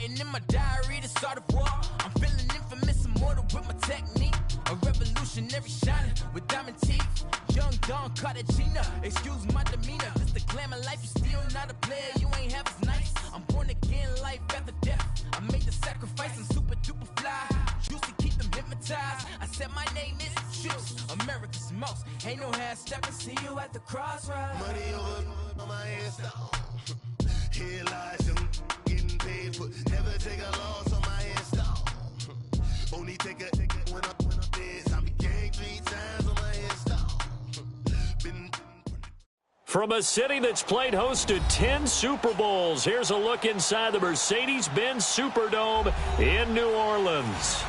Written in my diary, the start of war. I'm feeling infamous, immortal with my technique. A revolutionary shining with diamond teeth. Young Don Cartagena, excuse my demeanor. This the glamour life, you still not a player, you ain't half as nice. I'm born again, life after death. I made the sacrifice, I'm super duper fly. Used to keep them hypnotized. I said my name is Juice, America's most. Ain't no half stepping, see you at the crossroads. Money over on my headstone. Here lies them getting paid for. Never take a loss on my headstone. Only take a when I'm dead. I be gang 3 times on my headstone. From a city that's played host to 10 Super Bowls, here's a look inside the Mercedes-Benz Superdome in New Orleans.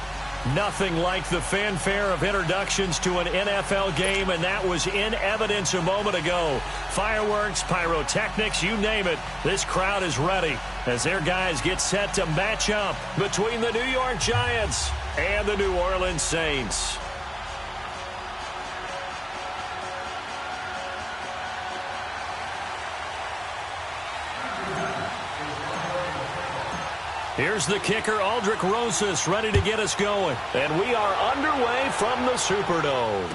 Nothing like the fanfare of introductions to an NFL game, and that was in evidence a moment ago. Fireworks, pyrotechnics, you name it. This crowd is ready as their guys get set to match up between the New York Giants and the New Orleans Saints. Here's the kicker, Aldrich Rosas, ready to get us going. And we are underway from the Superdome.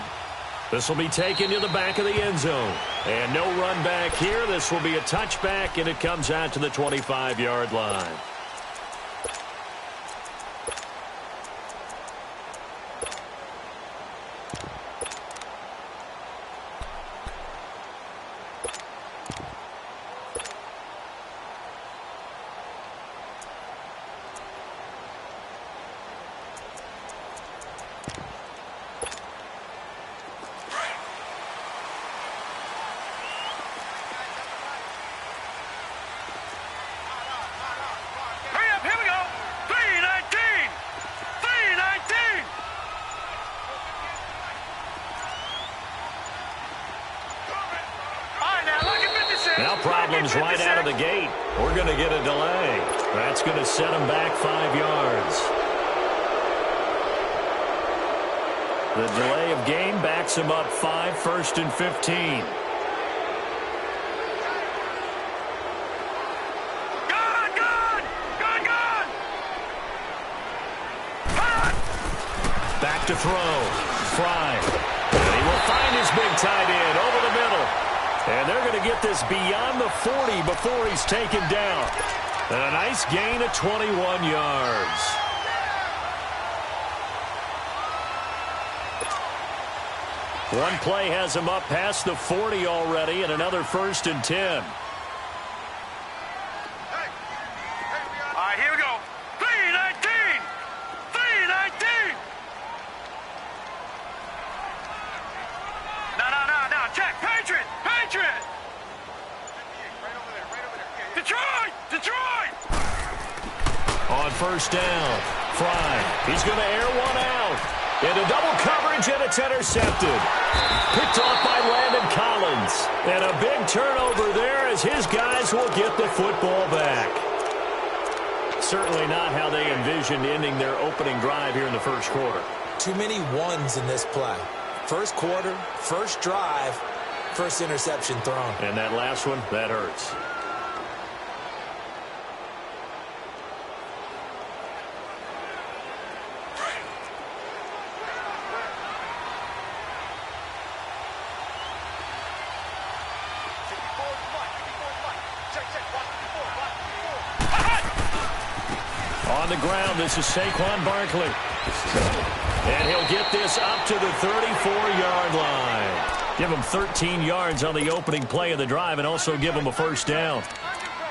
This will be taken to the back of the end zone. And no run back here. This will be a touchback, and it comes out to the 25-yard line. Now problems right out of the gate. We're going to get a delay. That's going to set them back 5 yards. The delay of game backs them up 5, 1st and 15. Back to throw. Fry. And he will find his big tight end over the middle. And they're going to get this beyond the 40 before he's taken down. And a nice gain of 21 yards. One play has him up past the 40 already, and another 1st and 10. All right, here we go. 3-19! 3-19! No, check. Patriot! Detroit! On 1st down, Fry. He's going to air one out. Into double coverage, and it's intercepted. Picked off by Landon Collins. And a big turnover there as his guys will get the football back. Certainly not how they envisioned ending their opening drive here in the first quarter. Too many ones in this play. First quarter, first drive, first interception thrown. And that last one, that hurts. On the ground, this is Saquon Barkley. And he'll get this up to the 34-yard line. Give him 13 yards on the opening play of the drive and also give him a 1st down.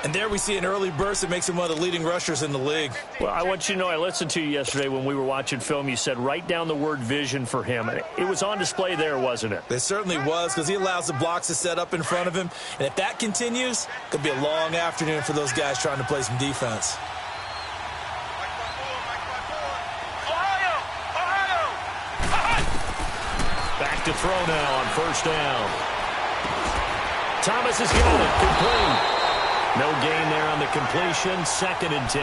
And there we see an early burst that makes him one of the leading rushers in the league. Well, I want you to know, I listened to you yesterday when we were watching film. You said write down the word vision for him. It was on display there, wasn't it? It certainly was, because he allows the blocks to set up in front of him. And if that continues, it could be a long afternoon for those guys trying to play some defense. Back to throw now on 1st down. Thomas has got it. Complete. No gain there on the completion. 2nd and 10.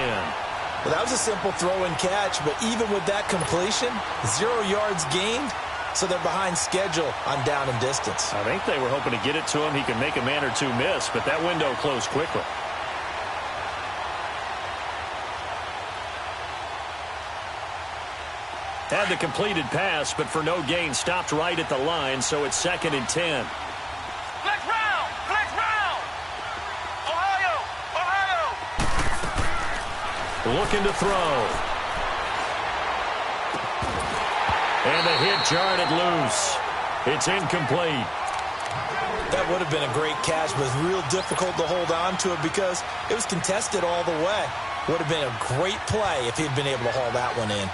Well, that was a simple throw and catch, but even with that completion, 0 yards gained, so they're behind schedule on down and distance. I think they were hoping to get it to him. He could make a man or two miss, but that window closed quickly. Had the completed pass, but for no gain, stopped right at the line, so it's 2nd and 10. Flex round! Flex round! Ohio! Ohio! Looking to throw. And the hit jarred it loose. It's incomplete. That would have been a great catch, but it's real difficult to hold on to it because it was contested all the way. Would have been a great play if he'd been able to haul that one in.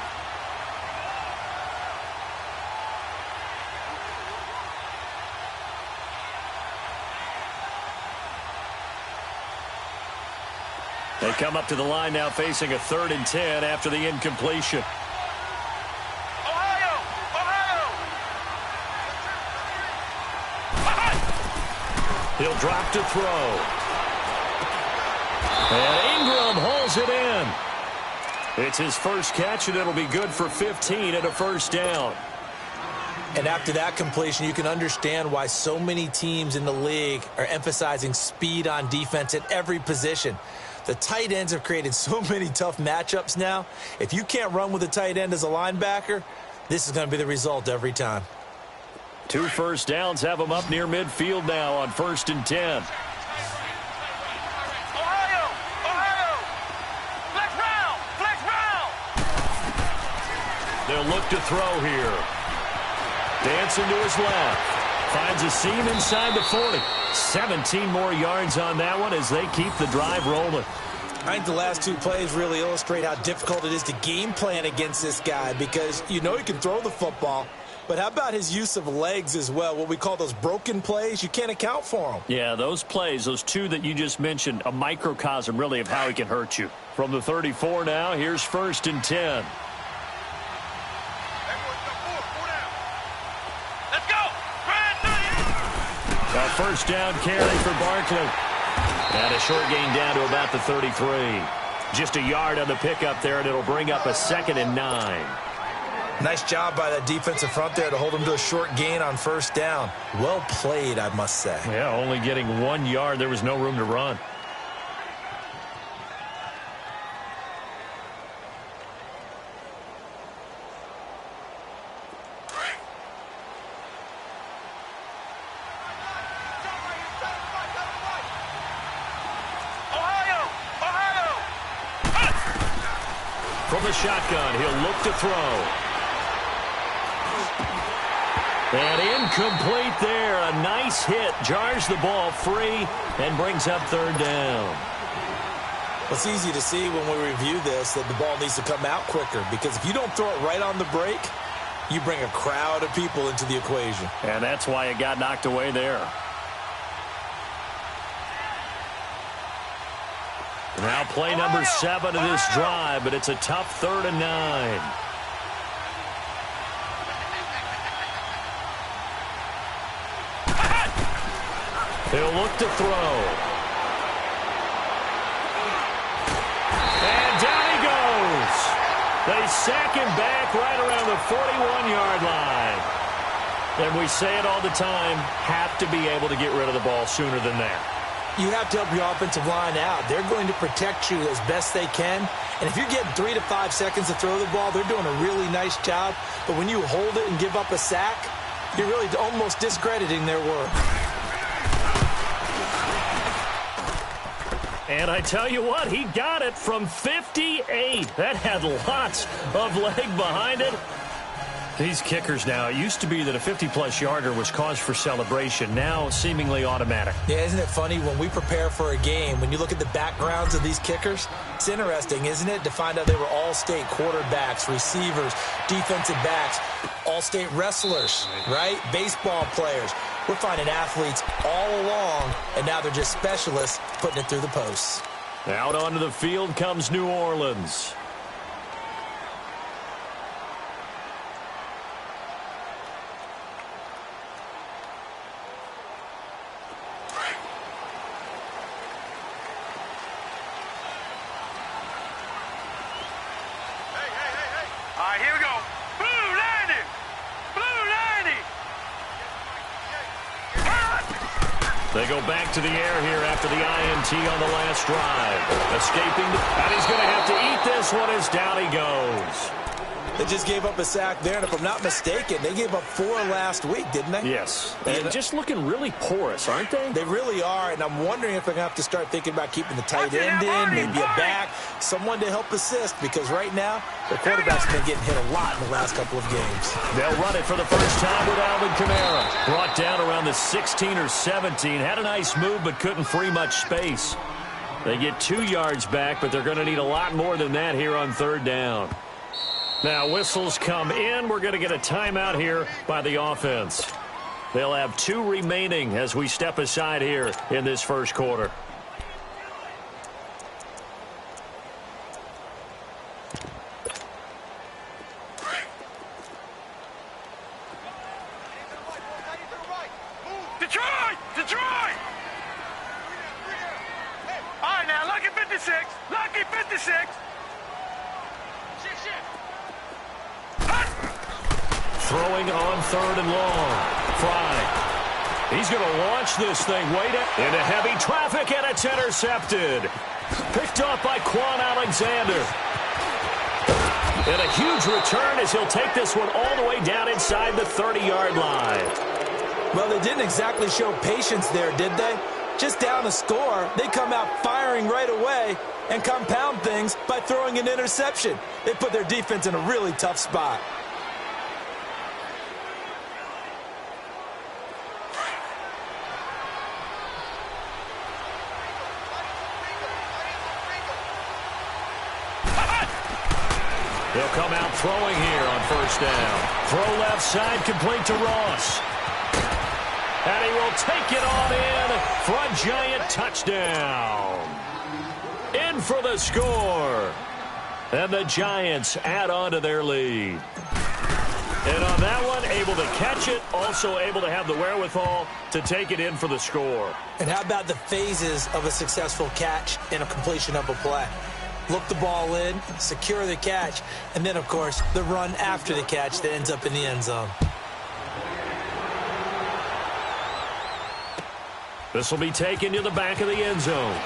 They come up to the line now facing a 3rd and 10 after the incompletion. Ohio! Ohio! He'll drop to throw. And Ingram hauls it in. It's his first catch, and it'll be good for 15 and a first down. And after that completion, you can understand why so many teams in the league are emphasizing speed on defense at every position. The tight ends have created so many tough matchups now. If you can't run with a tight end as a linebacker, this is going to be the result every time. 2 first downs have them up near midfield now on 1st and 10. Ohio! Ohio! Flex round! Flex round! They'll look to throw here. Dancing to his left. Finds a seam inside the 40. 17 more yards on that one as they keep the drive rolling. I think the last 2 plays really illustrate how difficult it is to game plan against this guy because you know he can throw the football, but how about his use of legs as well? What we call those broken plays, you can't account for them. Yeah, those plays, those 2 that you just mentioned, a microcosm really of how he can hurt you. From the 34 now, here's 1st and 10. A first down carry for Barkley. And a short gain down to about the 33. Just a yard on the pickup there, and it'll bring up a 2nd and 9. Nice job by that defensive front there to hold him to a short gain on 1st down. Well played, I must say. Yeah, only getting 1 yard. There was no room to run. From the shotgun, he'll look to throw. And incomplete there. A nice hit. Jars the ball free and brings up 3rd down. It's easy to see when we review this that the ball needs to come out quicker because if you don't throw it right on the break, you bring a crowd of people into the equation. And that's why it got knocked away there. Now play number 7 of this drive, but it's a tough 3rd and 9. He'll look to throw. And down he goes. They sack him back right around the 41-yard line. And we say it all the time, have to be able to get rid of the ball sooner than that. You have to help your offensive line out. They're going to protect you as best they can. And if you're getting 3 to 5 seconds to throw the ball, they're doing a really nice job. But when you hold it and give up a sack, you're really almost discrediting their work. And I tell you what, he got it from 58. That had lots of leg behind it. These kickers now, it used to be that a 50-plus yarder was cause for celebration. Now, seemingly automatic. Yeah, isn't it funny when we prepare for a game, when you look at the backgrounds of these kickers, it's interesting, isn't it, to find out they were all-state quarterbacks, receivers, defensive backs, all-state wrestlers, right? Baseball players. We're finding athletes all along, and now they're just specialists putting it through the posts. Out onto the field comes New Orleans. Here we go. Blue 90! Blue 90! They go back to the air here after the INT on the last drive. Escaping, and he's going to have to eat this one as down he goes. They just gave up a sack there, and if I'm not mistaken, they gave up 4 last week, didn't they? Yes. And just looking really porous, aren't they? They really are, and I'm wondering if they're going to have to start thinking about keeping the tight end in, maybe a back, someone to help assist, because right now, the quarterback's been getting hit a lot in the last couple of games. They'll run it for the first time with Alvin Kamara. Brought down around the 16 or 17. Had a nice move, but couldn't free much space. They get 2 yards back, but they're going to need a lot more than that here on 3rd down. Now, whistles come in. We're going to get a timeout here by the offense. They'll have 2 remaining as we step aside here in this first quarter. Detroit! Detroit! All right, now, lucky 56. Lucky 56. Throwing on 3rd and long. Fry. He's going to launch this thing way down into heavy traffic, and it's intercepted. Picked off by Quan Alexander. And a huge return as he'll take this one all the way down inside the 30-yard line. Well, they didn't exactly show patience there, did they? Just down a score, they come out firing right away and compound things by throwing an interception. They put their defense in a really tough spot. They'll come out throwing here on 1st down. Throw left side, complete to Ross. And he will take it on in for a giant touchdown. In for the score. And the Giants add on to their lead. And on that one, able to catch it, also able to have the wherewithal to take it in for the score. And how about the phases of a successful catch and a completion of a play? Look the ball in, secure the catch, and then, of course, the run after the catch that ends up in the end zone. This will be taken to the back of the end zone.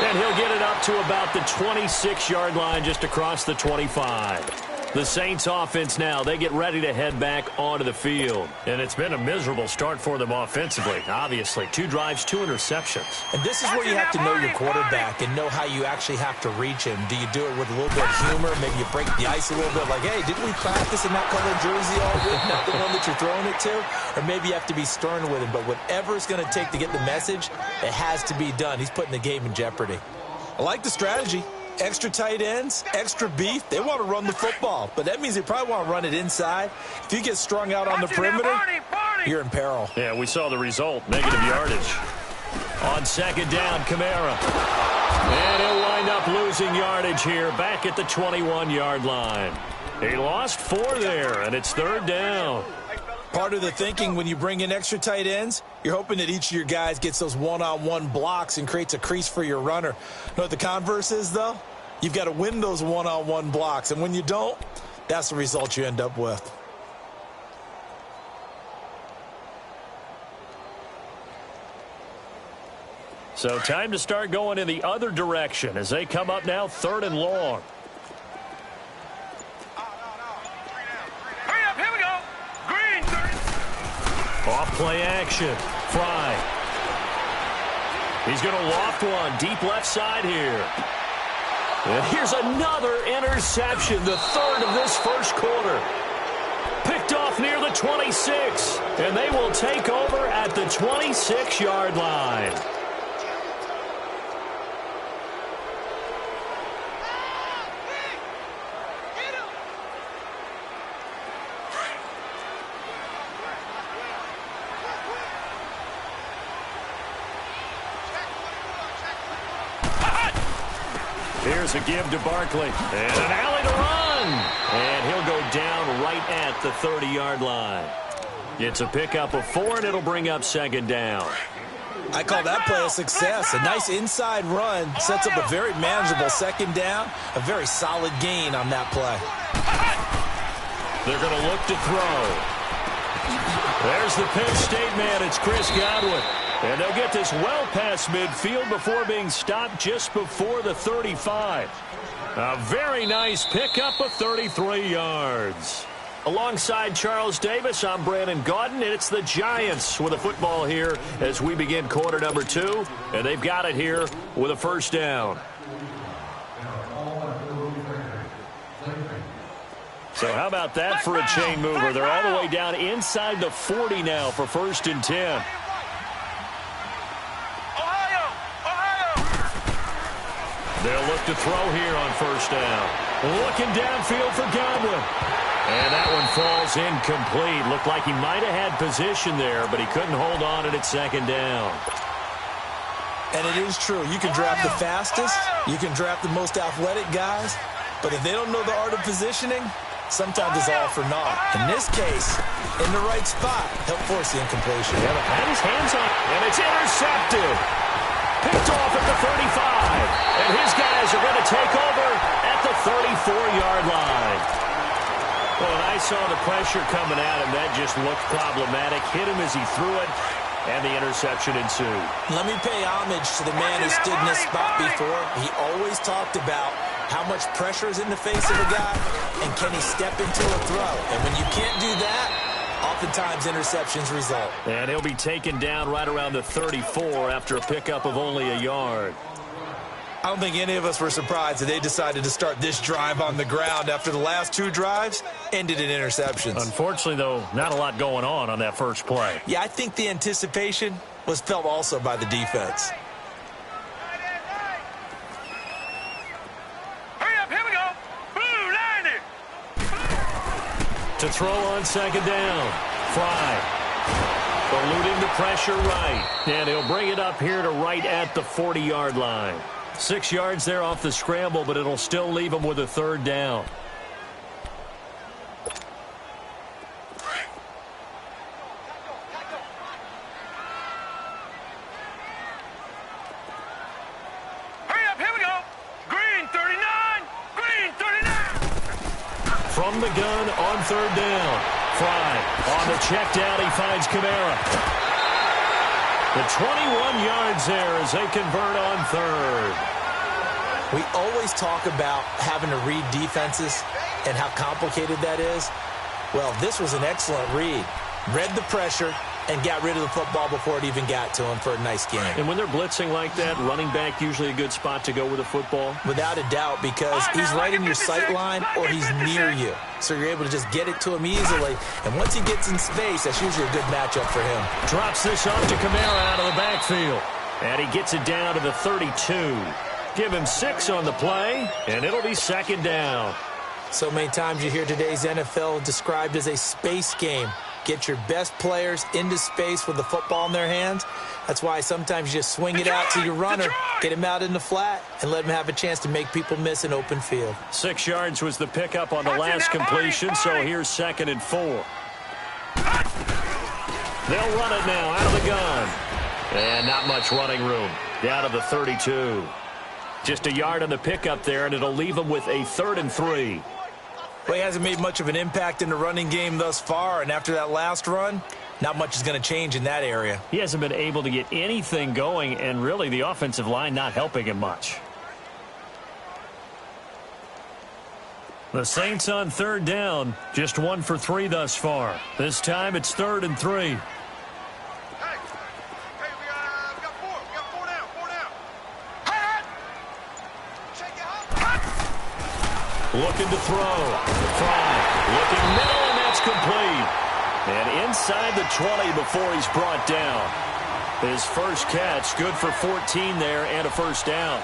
And he'll get it up to about the 26-yard line, just across the 25. The Saints offense now, they get ready to head back onto the field. And it's been a miserable start for them offensively, obviously. 2 drives, 2 interceptions. And this is where you have to know your quarterback and know how you actually have to reach him. Do you do it with a little bit of humor? Maybe you break the ice a little bit, like, hey, didn't we practice in that color jersey all week? Not the one that you're throwing it to? Or maybe you have to be stern with him. But whatever it's going to take to get the message, it has to be done. He's putting the game in jeopardy. I like the strategy. Extra tight ends, extra beef. They want to run the football, but that means they probably want to run it inside. If you get strung out on the perimeter, you're in peril. Yeah, we saw the result, negative yardage. On 2nd down, Kamara. And he'll wind up losing yardage here, back at the 21-yard line. He lost 4 there, and it's 3rd down. Part of the thinking when you bring in extra tight ends, you're hoping that each of your guys gets those one-on-one blocks and creates a crease for your runner. You know what the converse is, though? You've got to win those one-on-one blocks, and when you don't, that's the result you end up with. So time to start going in the other direction as they come up now 3rd and long. Off play action. Fry. He's going to loft one deep left side here. And here's another interception, the 3rd of this first quarter. Picked off near the 26. And they will take over at the 26-yard line. Here's a give to Barkley. And an alley to run. And he'll go down right at the 30-yard line. It's a pickup of 4, and it'll bring up 2nd down. I call that play a success. A nice inside run sets up a very manageable 2nd down. A very solid gain on that play. They're going to look to throw. There's the Penn State man. It's Chris Godwin. And they'll get this well past midfield before being stopped just before the 35. A very nice pickup of 33 yards. Alongside Charles Davis, I'm Brandon Gaudin, and it's the Giants with a football here as we begin quarter number 2, and they've got it here with a first down. So how about that for a chain mover? They're all the way down inside the 40 now for 1st and 10. They'll look to throw here on 1st down. Looking downfield for Godwin. And that one falls incomplete. Looked like he might have had position there, but he couldn't hold on at 2nd down. And it is true. You can draft the fastest. You can draft the most athletic guys. But if they don't know the art of positioning, sometimes it's all for naught. In this case, in the right spot, he'll force the incompletion. Yeah, had his hands on, and it's intercepted. Picked off at the 35. And his guys are going to take over at the 34-yard line. Well, when I saw the pressure coming at him, that just looked problematic. Hit him as he threw it, and the interception ensued. Let me pay homage to the man who stood in this spot before. He always talked about how much pressure is in the face of a guy, and can he step into a throw. And when you can't do that, oftentimes interceptions result. And he'll be taken down right around the 34 after a pickup of only a yard. I don't think any of us were surprised that they decided to start this drive on the ground after the last 2 drives ended in interceptions. Unfortunately, though, not a lot going on that first play. Yeah, I think the anticipation was felt also by the defense. Hurry up, here we go. Boo, line it. To throw on 2nd down. Fry. Eluding the pressure right. And he'll bring it up here to right at the 40-yard line. 6 yards there off the scramble, but it'll still leave him with a 3rd down. Hurry up, here we go. Green 39. Green 39. From the gun on 3rd down. Fry on the check down. He finds Kamara. The 21 yards there as they convert on 3rd. We always talk about having to read defenses and how complicated that is. Well, this was an excellent read. Read the pressure and got rid of the football before it even got to him for a nice game. And when they're blitzing like that, running back usually a good spot to go with the football? Without a doubt, because he's right in your sight line or he's near you. So you're able to just get it to him easily. And once he gets in space, that's usually a good matchup for him. Drops this off to Kamara out of the backfield. And he gets it down to the 32. Give him 6 on the play, and it'll be 2nd down. So many times you hear today's NFL described as a space game. Get your best players into space with the football in their hands. That's why sometimes you just swing it out to your runner, get him out in the flat, and let him have a chance to make people miss an open field. 6 yards was the pickup on the last completion, so here's 2nd and 4. They'll run it now out of the gun. And not much running room. Down to the 32. Just a yard on the pickup there, and it'll leave them with a 3rd and 3. Well, he hasn't made much of an impact in the running game thus far, and after that last run, not much is going to change in that area. He hasn't been able to get anything going, and really the offensive line not helping him much. The Saints on 3rd down, just 1 for 3 thus far. This time it's 3rd and 3. Looking to throw. Fry. Looking middle, and that's complete. And inside the 20 before he's brought down. His first catch, good for 14 there and a 1st down.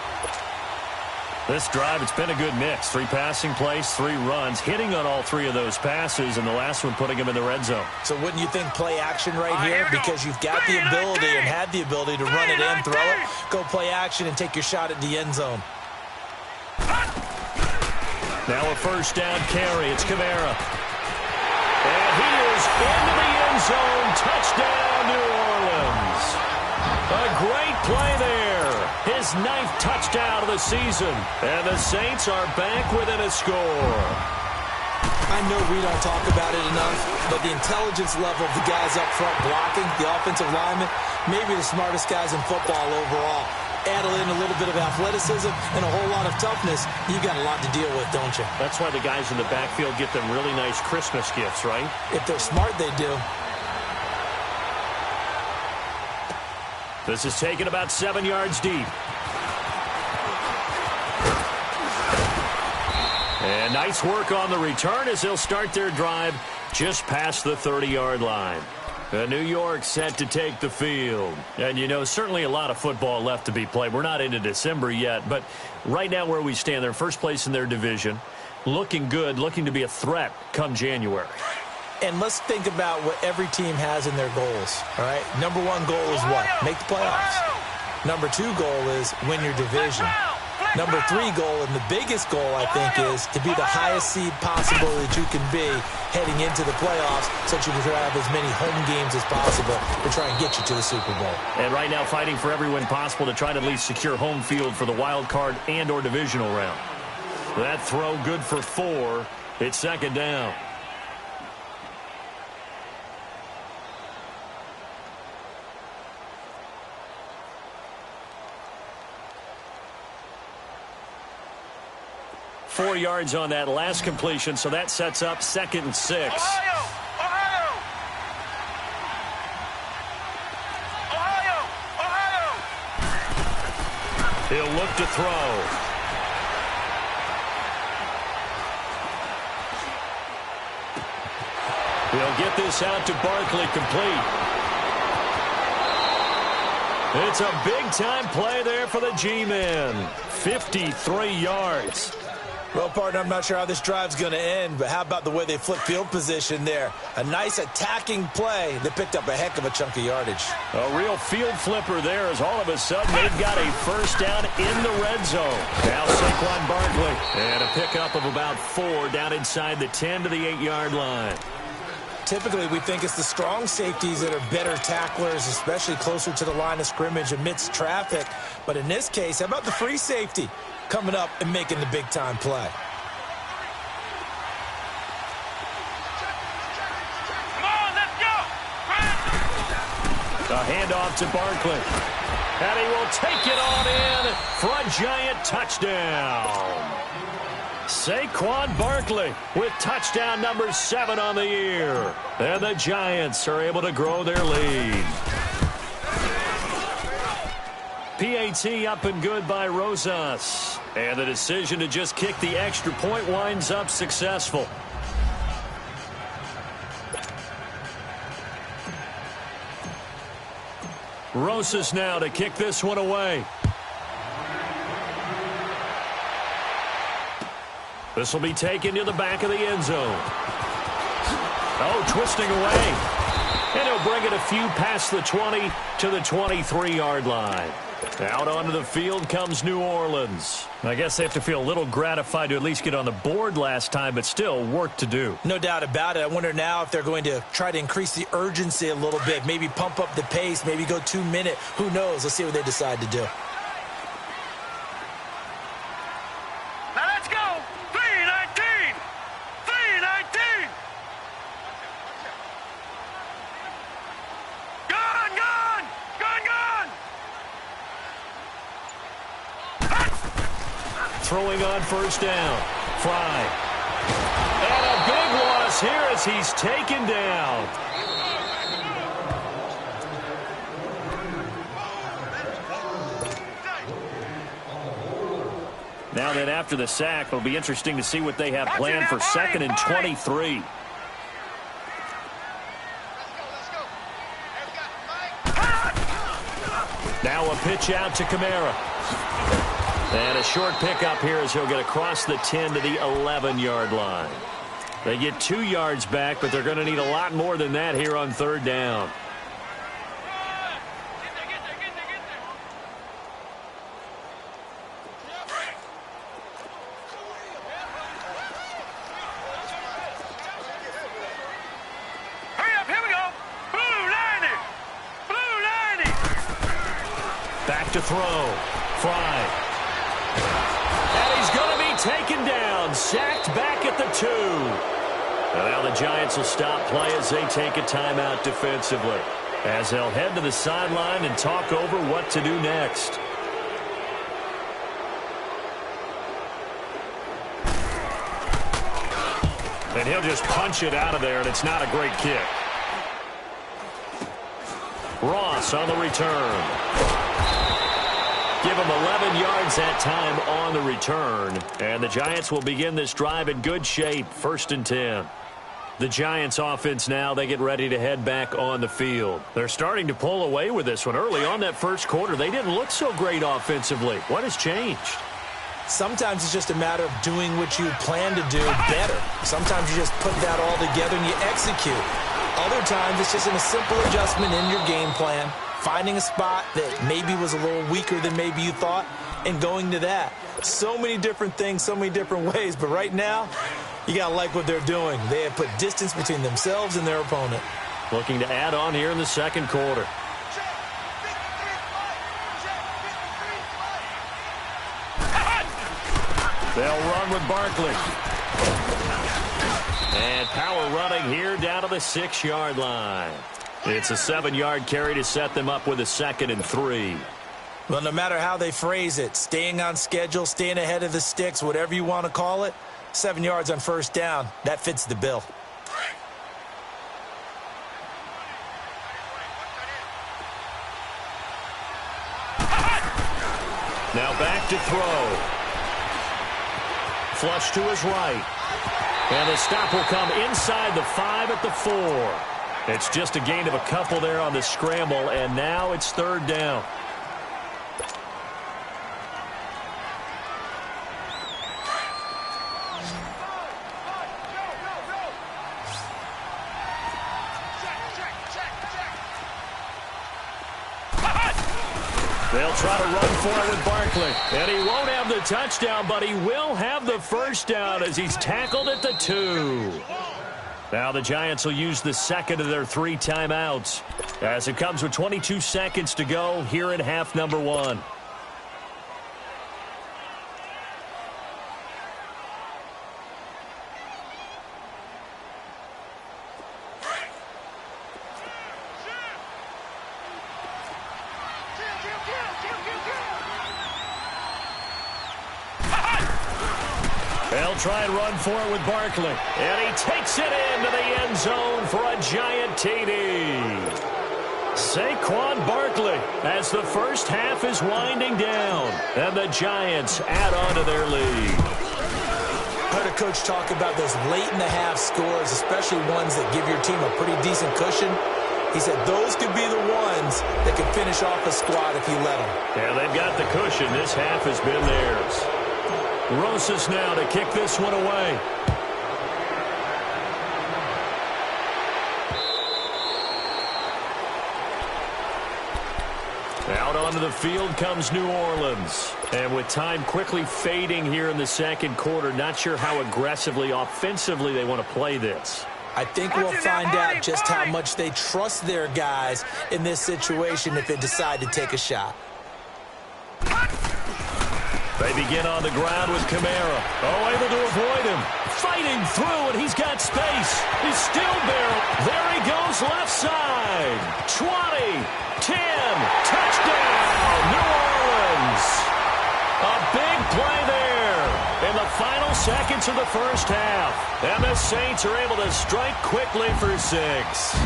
This drive, it's been a good mix. 3 passing plays, 3 runs, hitting on all 3 of those passes, and the last one putting him in the red zone. So wouldn't you think play action right here? Because you've got the ability and had the ability to run it in, throw it, go play action, and take your shot at the end zone. Now a 1st down carry. It's Kamara. And he is into the end zone. Touchdown, New Orleans. A great play there. His 9th touchdown of the season. And the Saints are back within a score. I know we don't talk about it enough, but the intelligence level of the guys up front blocking, the offensive linemen, maybe the smartest guys in football overall. add in a little bit of athleticism and a whole lot of toughness, you've got a lot to deal with, don't you? That's why the guys in the backfield get them really nice Christmas gifts, right? If they're smart, they do. This is taken about 7 yards deep. And nice work on the return as they'll start their drive just past the 30-yard line. New York set to take the field. And, you know, certainly a lot of football left to be played. We're not into December yet, but right now where we stand, they're first place in their division. Looking good, looking to be a threat come January. And let's think about what every team has in their goals, all right? Number one goal is what? Make the playoffs. Number two goal is win your division. Number three goal, and the biggest goal, I think, is to be the highest seed possible that you can be heading into the playoffs so that you can have as many home games as possible to try and get you to the Super Bowl. And right now fighting for every win possible to try to at least secure home field for the wild card and or divisional round. That throw good for 4. It's second down. Four yards on that last completion, so that sets up 2nd and 6. Ohio! He'll look to throw. He'll get this out to Barkley, complete. It's a big-time play there for the G-men. 53 yards. Well, partner, I'm not sure how this drive's going to end, but how about the way they flip field position there? A nice attacking play that picked up a heck of a chunk of yardage. A real field flipper there as all of a sudden they've got a first down in the red zone. Now Saquon Barkley. And a pickup of about 4 down inside the 10 to the 8-yard line. Typically, we think it's the strong safeties that are better tacklers, especially closer to the line of scrimmage amidst traffic. But in this case, how about the free safety coming up and making the big-time play? Come on, let's go! A handoff to Barkley. And he will take it on in for a giant touchdown. Saquon Barkley with touchdown number 7 on the year. And the Giants are able to grow their lead. PAT up and good by Rosas. And the decision to just kick the extra point winds up successful. Rosas now to kick this one away. This will be taken to the back of the end zone. Oh, twisting away. And he'll bring it a few past the 20 to the 23-yard line. Out onto the field comes New Orleans. I guess they have to feel a little gratified to at least get on the board last time, but still work to do. No doubt about it. I wonder now if they're going to try to increase the urgency a little bit, maybe pump up the pace, maybe go 2-minute. Who knows? Let's see what they decide to do. Now let's go! 3-19! 3-19! Gone, gone! Gone, gone! Throwing on first down. Fry. And a big loss here as he's taken down. Now then, after the sack, it'll be interesting to see what they have planned for 2nd and 23. Now a pitch out to Kamara. And a short pickup here as he'll get across the 10 to the 11-yard line. They get 2 yards back, but they're going to need a lot more than that here on 3rd down. Hurry up, here we go! Blue 90! Blue 90! Back to throw. Fry. And he's going to be taken down. Sacked back at the 2. And now the Giants will stop play as they take a timeout defensively, as they'll head to the sideline and talk over what to do next. And he'll just punch it out of there, and it's not a great kick. Ross on the return. Give him 11 yards that time on the return. And the Giants will begin this drive in good shape, 1st and 10. The Giants offense now, they get ready to head back on the field. They're starting to pull away with this one. Early on that first quarter, they didn't look so great offensively. What has changed? Sometimes it's just a matter of doing what you plan to do better. Sometimes you just put that all together and you execute. Other times it's just a simple adjustment in your game plan, finding a spot that maybe was a little weaker than maybe you thought, and going to that. So many different things, so many different ways, but right now, you got to like what they're doing. They have put distance between themselves and their opponent. Looking to add on here in the second quarter. They'll run with Barkley. And power running here down to the 6-yard line. It's a 7-yard carry to set them up with a 2nd and 3. Well, no matter how they phrase it, staying on schedule, staying ahead of the sticks, whatever you want to call it, 7 yards on 1st down, that fits the bill. Now back to throw. Flush to his right. And the stop will come inside the 5 at the 4. It's just a gain of a couple there on the scramble, and now it's 3rd down. They'll try to run for it with Barkley. And he won't have the touchdown, but he will have the 1st down as he's tackled at the 2. Now the Giants will use the 2nd of their 3 timeouts as it comes with 22 seconds to go here in half number 1. They'll try and run for it with Barkley. And he takes it into the end zone for a Giant TD. Saquon Barkley as the first half is winding down. And the Giants add on to their lead. I heard a coach talk about those late-in-the-half scores, especially ones that give your team a pretty decent cushion. He said those could be the ones that could finish off a squad if you let them. Yeah, they've got the cushion. This half has been theirs. Rosas now to kick this one away. Out onto the field comes New Orleans. And with time quickly fading here in the second quarter, not sure how aggressively, offensively they want to play this. I think we'll find out just how much they trust their guys in this situation if they decide to take a shot. They begin on the ground with Kamara. Oh, able to avoid him. Fighting through, and he's got space. He's still barrel. There he goes, left side. 20, 10, touchdown, New Orleans. A big play there in the final seconds of the first half. And the Saints are able to strike quickly for 6.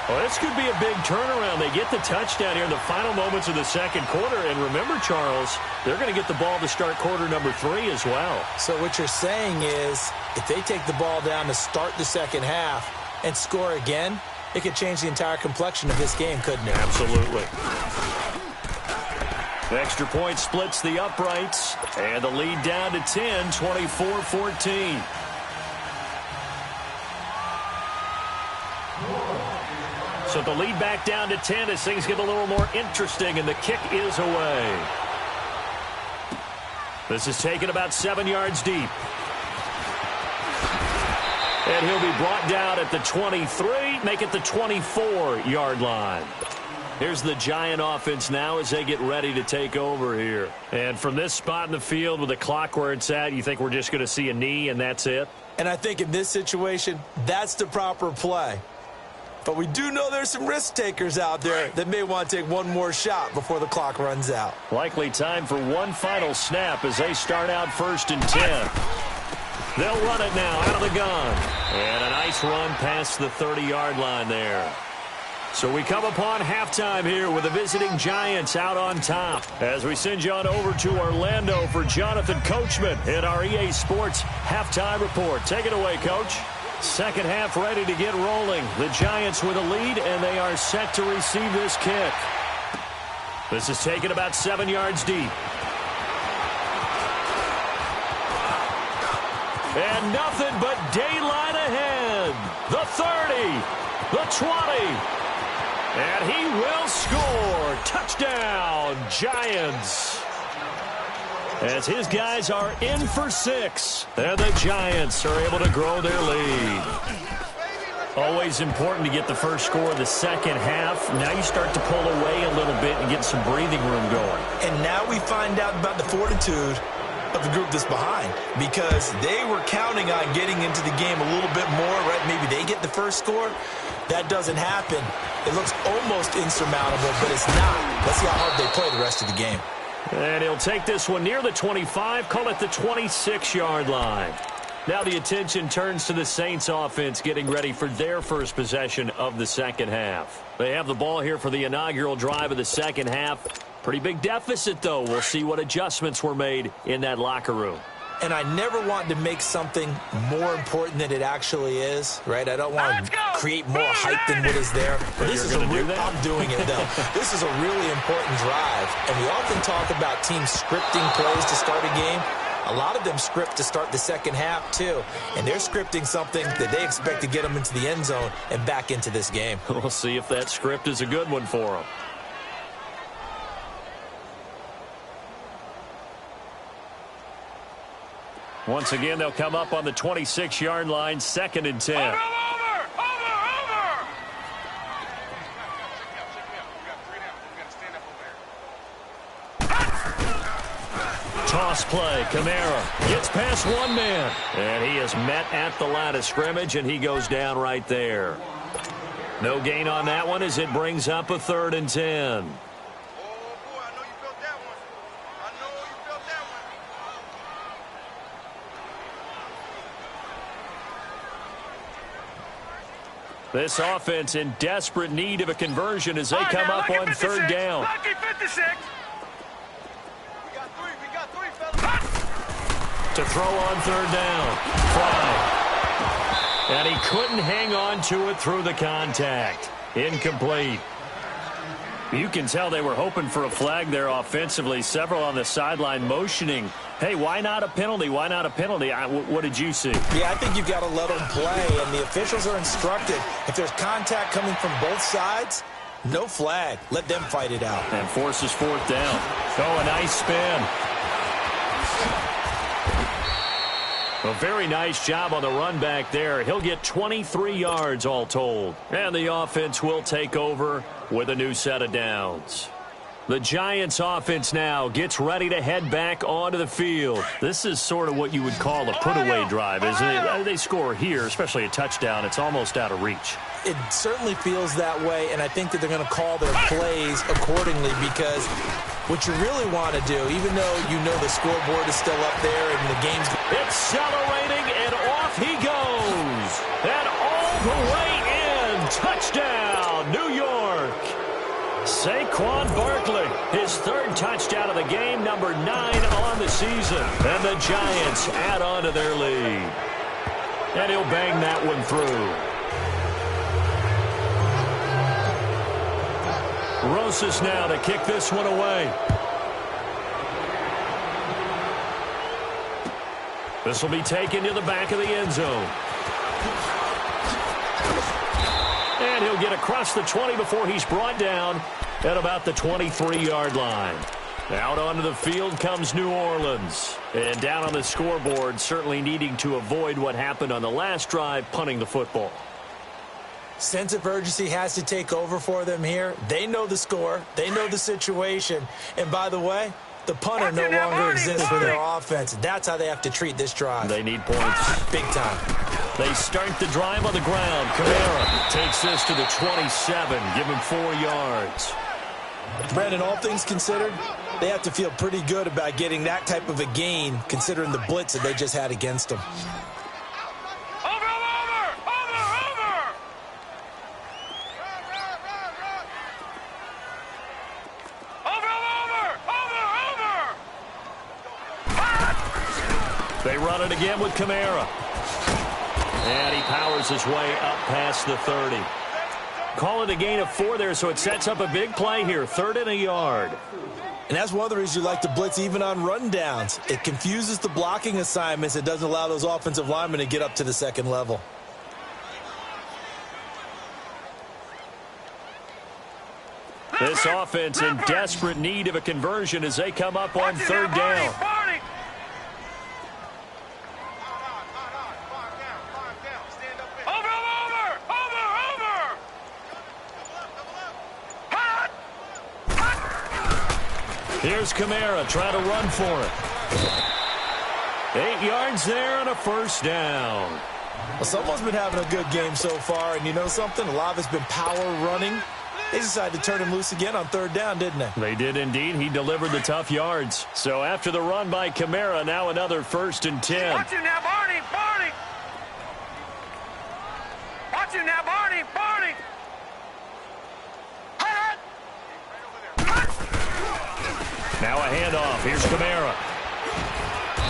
Well, this could be a big turnaround. They get the touchdown here in the final moments of the second quarter. And remember, Charles, they're going to get the ball to start quarter number 3 as well. So what you're saying is if they take the ball down to start the second half and score again, it could change the entire complexion of this game, couldn't it? Absolutely. The extra point splits the uprights. And the lead down to 10, 24-14. So the lead back down to 10 as things get a little more interesting, and the kick is away. This is taken about 7 yards deep. And he'll be brought down at the 23, make it the 24-yard line. Here's the Giant offense now as they get ready to take over here. And from this spot in the field with the clock where it's at, you think we're just going to see a knee and that's it? And I think in this situation, that's the proper play. But we do know there's some risk takers out there that may want to take one more shot before the clock runs out. Likely time for one final snap as they start out 1st and 10. They'll run it now out of the gun. And a nice run past the 30-yard line there. So we come upon halftime here with the visiting Giants out on top. As we send you on over to Orlando for Jonathan Coachman in our EA Sports halftime report. Take it away, Coach. Second half ready to get rolling. The Giants with a lead, and they are set to receive this kick. This is taken about 7 yards deep. And nothing but daylight ahead. The 30, the 20. And he will score. Touchdown, Giants. As his guys are in for 6. And the Giants are able to grow their lead. Always important to get the first score of the second half. Now you start to pull away a little bit and get some breathing room going. And now we find out about the fortitude of the group that's behind, because they were counting on getting into the game a little bit more, right? Maybe they get the first score. That doesn't happen. It looks almost insurmountable, but it's not. Let's see how hard they play the rest of the game. And he'll take this one near the 25, call it the 26-yard line. Now the attention turns to the Saints offense getting ready for their first possession of the second half. They have the ball here for the inaugural drive of the second half. Pretty big deficit, though. We'll see what adjustments were made in that locker room. And I never want to make something more important than it actually is, right? I don't want to create more hype than what is there. But this is I'm doing it, though. This is a really important drive. And we often talk about teams scripting plays to start a game. A lot of them script to start the second half, too. And they're scripting something that they expect to get them into the end zone and back into this game. We'll see if that script is a good one for them. Once again, they'll come up on the 26-yard line, 2nd and 10. Over! Toss play, Kamara gets past one man. And he is met at the line of scrimmage, and he goes down right there. No gain on that one as it brings up a 3rd and 10. This offense in desperate need of a conversion as they come up on 3rd down. Lucky 56. We got three, fellas. To throw on 3rd down. Fly. And he couldn't hang on to it through the contact. Incomplete. You can tell they were hoping for a flag there offensively. Several on the sideline motioning. Hey, why not a penalty? Why not a penalty? What did you see? Yeah, I think you've got to let them play, and the officials are instructed. If there's contact coming from both sides, no flag. Let them fight it out. And forces 4th down. Oh, a nice spin. A very nice job on the run back there. He'll get 23 yards all told. And the offense will take over with a new set of downs. The Giants offense now gets ready to head back onto the field. This is sort of what you would call a put-away drive, isn't it? They score here, especially a touchdown. It's almost out of reach. It certainly feels that way, and I think that they're going to call their plays accordingly, because what you really want to do, even though you know the scoreboard is still up there and the game's accelerating, and off he goes. And all the way in. Touchdown, New York. Saquon Barkley, his 3rd touchdown of the game, number 9 on the season. And the Giants add on to their lead. And he'll bang that one through. Rosas now to kick this one away. This will be taken to the back of the end zone. And he'll get across the 20 before he's brought down at about the 23-yard line. Out onto the field comes New Orleans. And down on the scoreboard, certainly needing to avoid what happened on the last drive, punting the football. Sense of urgency has to take over for them here. They know the score. They know the situation. And by the way, the punter no longer exists for their offense. That's how they have to treat this drive. They need points. Big time. They start the drive on the ground. Kamara takes this to the 27. Give him 4 yards. Brandon, all things considered, they have to feel pretty good about getting that type of a gain, considering the blitz that they just had against them. They run it again with Kamara. And he powers his way up past the 30. Call it a gain of 4 there, so it sets up a big play here. 3rd and a yard. And that's one of the reasons you like to blitz even on rundowns. It confuses the blocking assignments. It doesn't allow those offensive linemen to get up to the second level. This offense in desperate need of a conversion as they come up on 3rd down. Here's Kamara trying to run for it. 8 yards there and a 1st down. Well, someone's been having a good game so far, and you know something? A lot of it's been power running. They decided to turn him loose again on 3rd down, didn't they? They did indeed. He delivered the tough yards. So after the run by Kamara, now another 1st and 10. Watch it now, Barney! Barney! Watch it now, Barney! Barney! Now a handoff. Here's Kamara.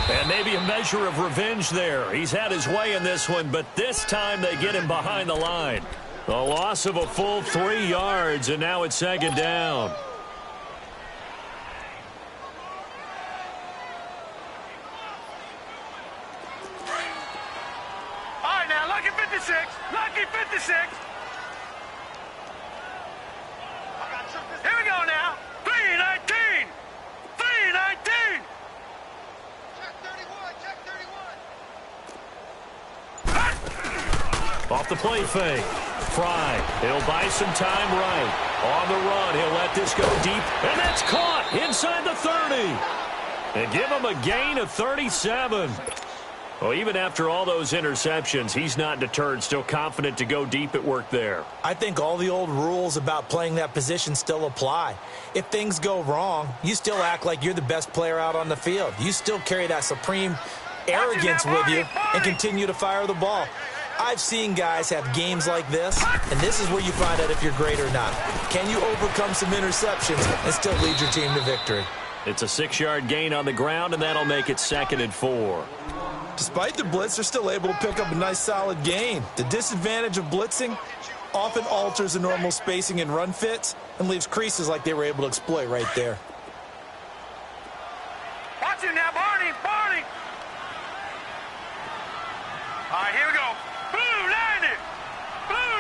And maybe a measure of revenge there. He's had his way in this one, but this time they get him behind the line. A loss of a full 3 yards, and now it's 2nd down. All right, now, lucky 56. Lucky 56. Here we go now. 319. 319. Check 31. Check 31. Off the play fake. Fry. He'll buy some time right. On the run, he'll let this go deep. And that's caught inside the 30. And give him a gain of 37. Well, even after all those interceptions, he's not deterred, still confident to go deep at work there. I think all the old rules about playing that position still apply. If things go wrong, you still act like you're the best player out on the field. You still carry that supreme arrogance with you and continue to fire the ball. I've seen guys have games like this, and this is where you find out if you're great or not. Can you overcome some interceptions and still lead your team to victory? It's a 6-yard gain on the ground, and that'll make it 2nd and 4. Despite the blitz, they're still able to pick up a nice, solid gain. The disadvantage of blitzing often alters the normal spacing and run fits and leaves creases like they were able to exploit right there. Watch it now, Barney. Barney. All right, here we go. Blue 90. Blue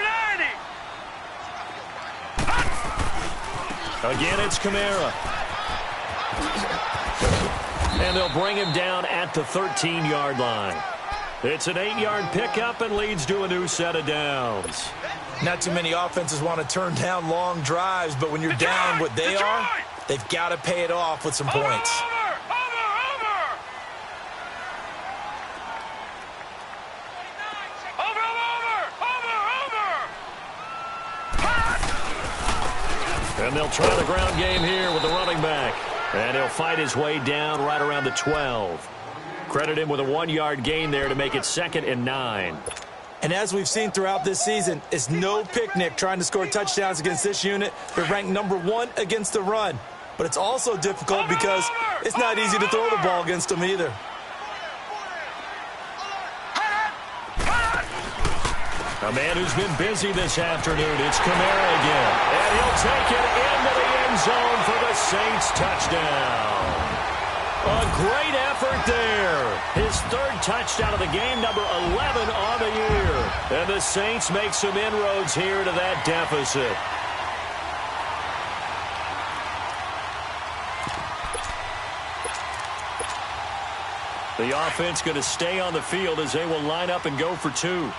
90. Again, it's Kamara. And they'll bring him down at the 13-yard line. It's an 8-yard pickup and leads to a new set of downs. Not too many offenses want to turn down long drives, but when you're down what they are, they've got to pay it off with some points. And they'll try the ground game here with the running back. And he'll fight his way down right around the 12. Credit him with a 1-yard gain there to make it 2nd and 9. And as we've seen throughout this season, it's no picnic trying to score touchdowns against this unit. They're ranked number 1 against the run. But it's also difficult because it's not easy to throw the ball against them either. A man who's been busy this afternoon, it's Kamara again. And he'll take it into the end zone for the Saints touchdown. A great effort there. His 3rd touchdown of the game, number 11 on the year. And the Saints make some inroads here to that deficit. The offense going to stay on the field as they will line up and go for 2.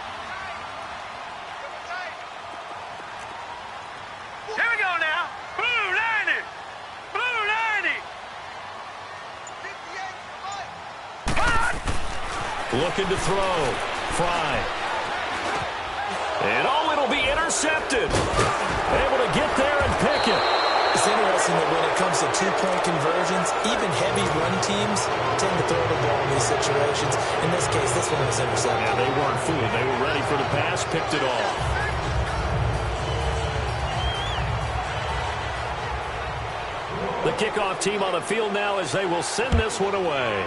Looking to throw. Fry. And it'll be intercepted. Able to get there and pick it. It's interesting noticing that when it comes to two-point conversions, even heavy run teams tend to throw the ball in these situations. In this case, this one was intercepted. Yeah, they weren't fooled. They were ready for the pass, picked it off. The kickoff team on the field now as they will send this one away.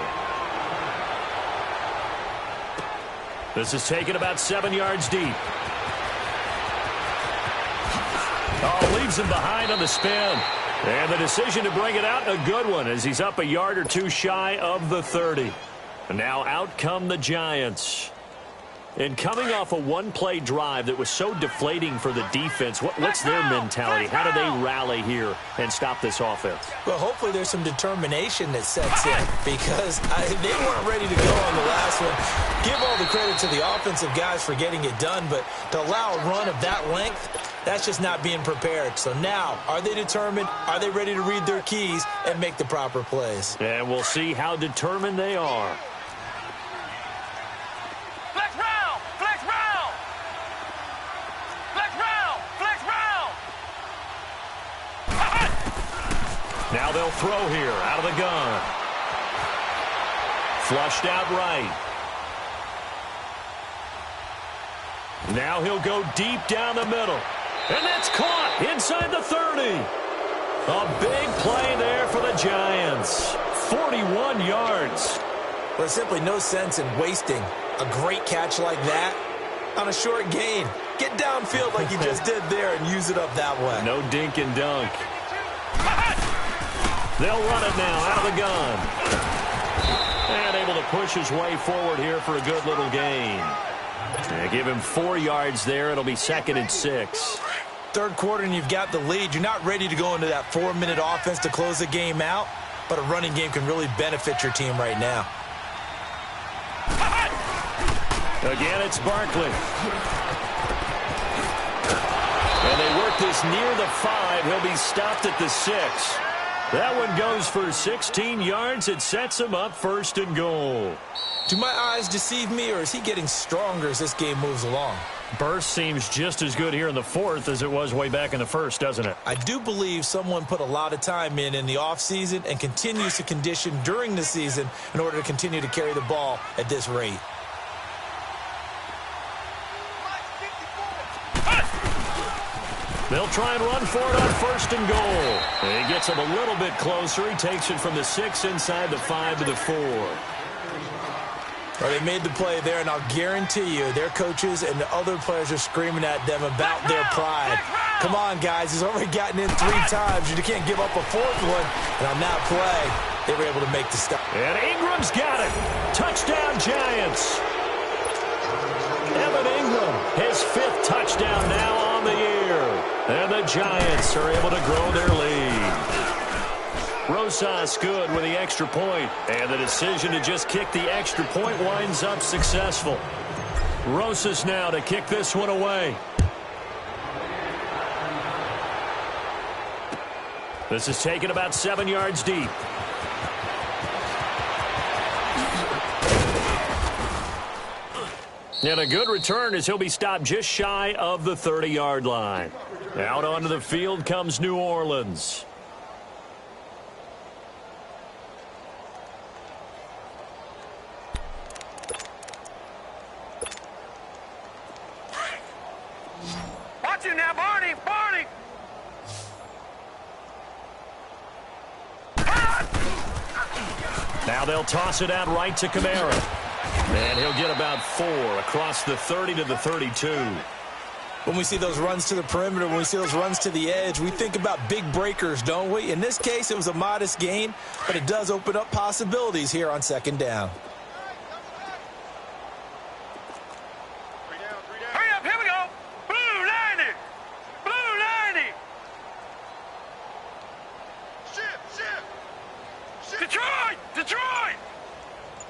This is taken about 7 yards deep. Oh, leaves him behind on the spin. And the decision to bring it out, a good one, as he's up a yard or two shy of the 30. And now out come the Giants. And coming off a one-play drive that was so deflating for the defense, what's their mentality? How do they rally here and stop this offense? Well, hopefully there's some determination that sets in, because they weren't ready to go on the last one. Give all the credit to the offensive guys for getting it done, but to allow a run of that length, that's just not being prepared. So now, are they determined? Are they ready to read their keys and make the proper plays? And we'll see how determined they are. Now they'll throw here out of the gun. Flushed out right. Now he'll go deep down the middle. And that's caught inside the 30. A big play there for the Giants. 41 yards. Well, there's simply no sense in wasting a great catch like that on a short gain. Get downfield like you just did there and use it up that way. No dink and dunk. They'll run it now out of the gun. And able to push his way forward here for a good little gain. Give him 4 yards there. It'll be 2nd and 6. Third quarter and you've got the lead. You're not ready to go into that 4-minute offense to close the game out, but a running game can really benefit your team right now. Again, it's Barkley. And they work this near the 5. He'll be stopped at the 6. That one goes for 16 yards. It sets him up 1st and goal. Do my eyes deceive me, or is he getting stronger as this game moves along? Burst seems just as good here in the 4th as it was way back in the 1st, doesn't it? I do believe someone put a lot of time in the offseason and continues to condition during the season in order to continue to carry the ball at this rate. They'll try and run for it on 1st and goal. And he gets him a little bit closer. He takes it from the 6 inside the 5 to the 4. Well, they made the play there, and I'll guarantee you their coaches and the other players are screaming at them about their pride. Come on, guys. He's already gotten in 3 times. You can't give up a 4th one. And on that play, they were able to make the stop. And Ingram's got it. Touchdown, Giants. Evan Ingram, his 5th touchdown now on the year. And the Giants are able to grow their lead. Rosas good with the extra point. And the decision to just kick the extra point winds up successful. Rosas now to kick this one away. This is taken about 7 yards deep. And a good return as he'll be stopped just shy of the 30-yard line. Out onto the field comes New Orleans. Watch it now, Barney! Barney! Now they'll toss it out right to Kamara. And he'll get about 4 across the 30 to the 32. When we see those runs to the perimeter, when we see those runs to the edge, we think about big breakers, don't we? In this case, it was a modest gain, but it does open up possibilities here on 2nd down. Hurry up, here we go! Blue 90! Blue 90! Ship! Detroit! Detroit!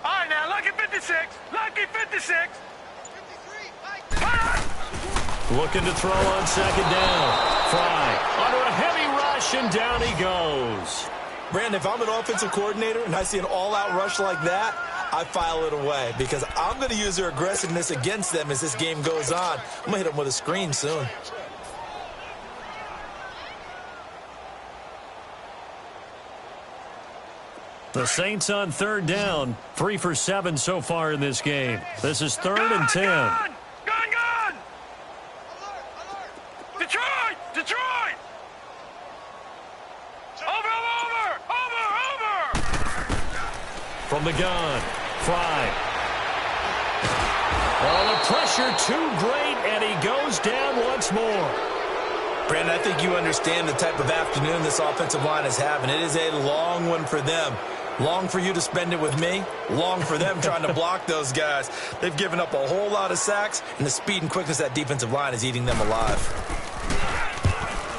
All right, now, lucky 56. Lucky 56. 53. Looking to throw on 2nd down. Fry under a heavy rush, and down he goes. Brandon, if I'm an offensive coordinator and I see an all-out rush like that, I file it away because I'm going to use their aggressiveness against them as this game goes on. I'm going to hit them with a screen soon. The Saints on third down, 3 for 7 so far in this game. This is 3rd and 10. Gun! Detroit! Over! From the gun, Fry. Oh, the pressure too great, and he goes down once more. Brandon, I think you understand the type of afternoon this offensive line is having. It is a long one for them. Long for you to spend it with me. Long for them trying to block those guys. They've given up a whole lot of sacks, and the speed and quickness of that defensive line is eating them alive.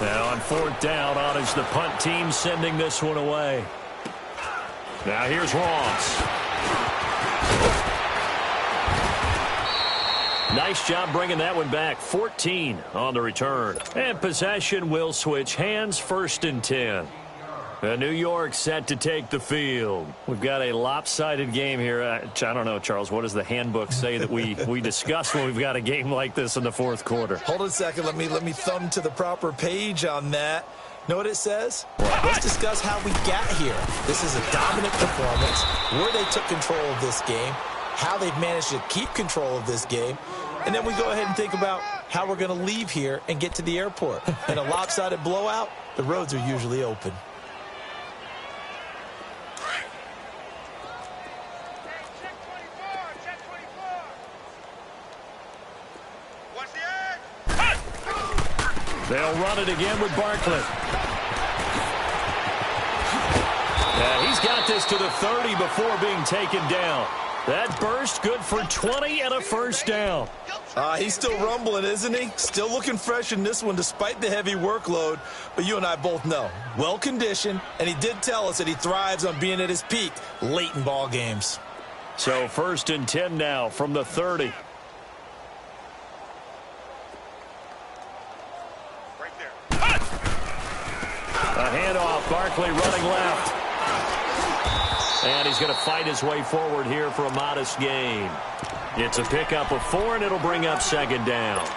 Now on 4th down, on is the punt team sending this one away. Now here's Ross. Nice job bringing that one back. 14 on the return. And possession will switch hands, 1st and 10. New York set to take the field. We've got a lopsided game here. I don't know, Charles, what does the handbook say that we discuss when we've got a game like this in the 4th quarter? Hold on a second. Let me thumb to the proper page on that. Know what it says? Let's discuss how we got here. This is a dominant performance, where they took control of this game, how they've managed to keep control of this game, and then we go ahead and think about how we're going to leave here and get to the airport. In a lopsided blowout, the roads are usually open. They'll run it again with Barkley. Yeah, he's got this to the 30 before being taken down. That burst good for 20 and a 1st down. He's still rumbling, isn't he? Still looking fresh in this one despite the heavy workload. But you and I both know, well-conditioned, and he did tell us that he thrives on being at his peak late in ball games. So 1st and 10 now from the 30. A handoff, Barkley running left. And he's going to fight his way forward here for a modest gain. It's a pickup of 4, and it'll bring up 2nd down.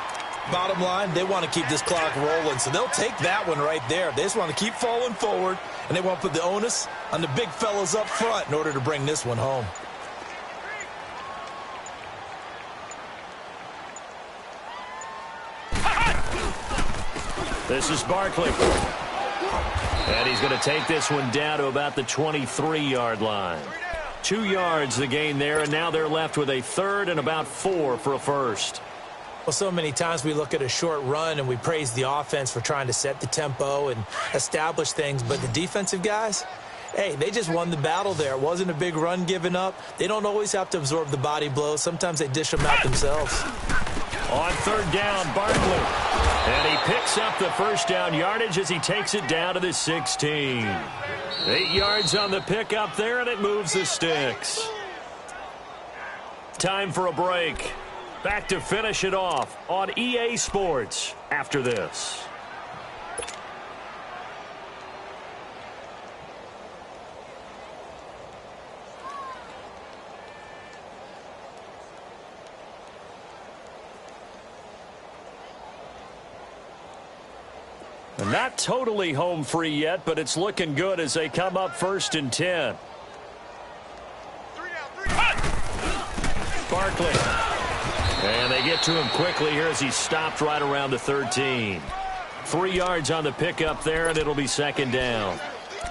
Bottom line, they want to keep this clock rolling, so they'll take that one right there. They just want to keep falling forward, and they want to put the onus on the big fellas up front in order to bring this one home. This is Barkley. And he's going to take this one down to about the 23-yard line. 2 yards the gain there, and now they're left with a 3rd and about 4 for a 1st. Well, so many times we look at a short run and we praise the offense for trying to set the tempo and establish things, but the defensive guys, hey, they just won the battle there. It wasn't a big run given up. They don't always have to absorb the body blows. Sometimes they dish them out themselves. On 3rd down, Barkley. And he picks up the 1st down yardage as he takes it down to the 16. 8 yards on the pickup there, and it moves the sticks. Time for a break. Back to finish it off on EA Sports after this. Not totally home free yet, but it's looking good as they come up 1st and 10. Barkley. And they get to him quickly here as he stopped right around the 13. 3 yards on the pickup there, and it'll be 2nd down.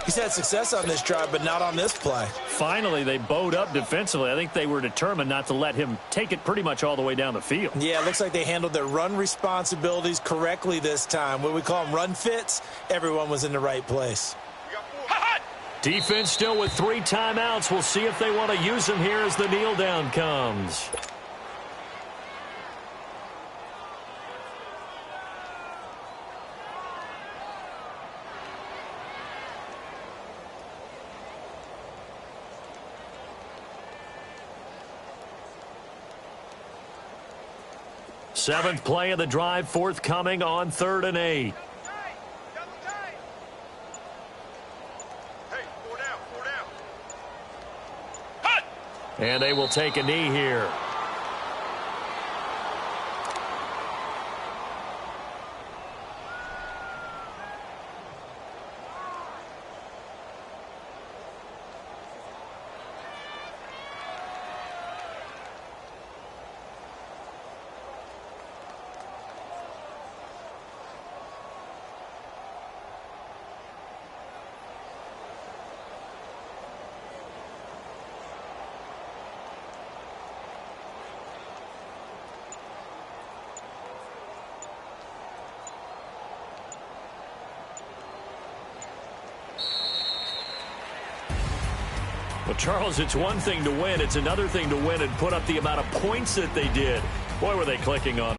He's had success on this drive, but not on this play. Finally, they bowed up defensively. I think they were determined not to let him take it pretty much all the way down the field. Yeah, it looks like they handled their run responsibilities correctly this time. What we call them run fits, everyone was in the right place. Defense still with 3 timeouts. We'll see if they want to use them here as the kneel down comes. Seventh play of the drive forthcoming on 3rd and 8. And they will take a knee here. Well, Charles, it's one thing to win. It's another thing to win and put up the amount of points that they did. Boy, were they clicking on.